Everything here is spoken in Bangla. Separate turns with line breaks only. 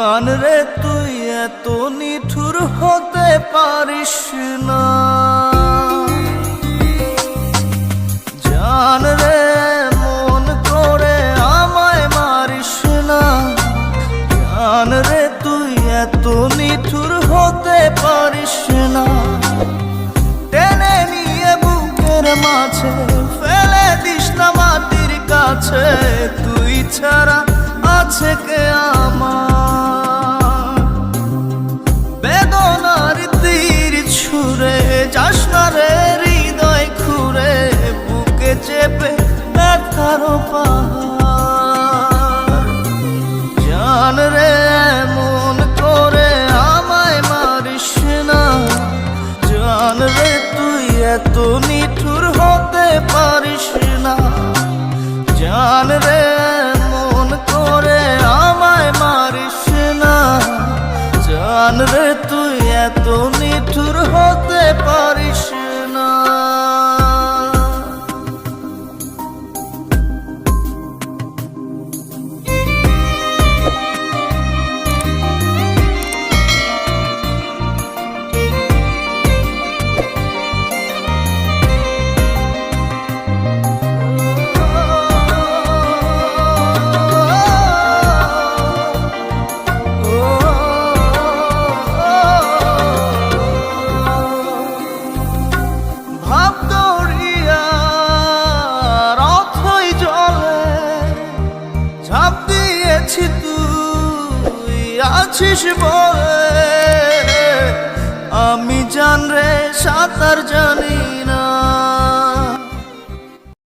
জান রে তুই এত নিঠুর হতে পারিস না, জান রে মন করে আমায় মারিস না, জান রে তুই এত নিঠুর হতে পারিস না। টেনে নিয়ে বুকের মাঝে ফেলে দিস না মাটির কাছে, তুই ছাড়া আছে কে আমার। বেদনার তীর ছুঁড়ে যাস না রে হৃদয় খুঁড়ে, বুকে চেপে ব্যথার পাহাড়। জান রে মন করে আমায় মারিস না, জান রে তুই এত নিঠুর হতে পারিস না, জান রে মন করে আমায় মারিস না, জান রে তুই এত নিঠুর হতে পারিস না। ঝাঁপ দিয়েছি তুই আছিস বলে,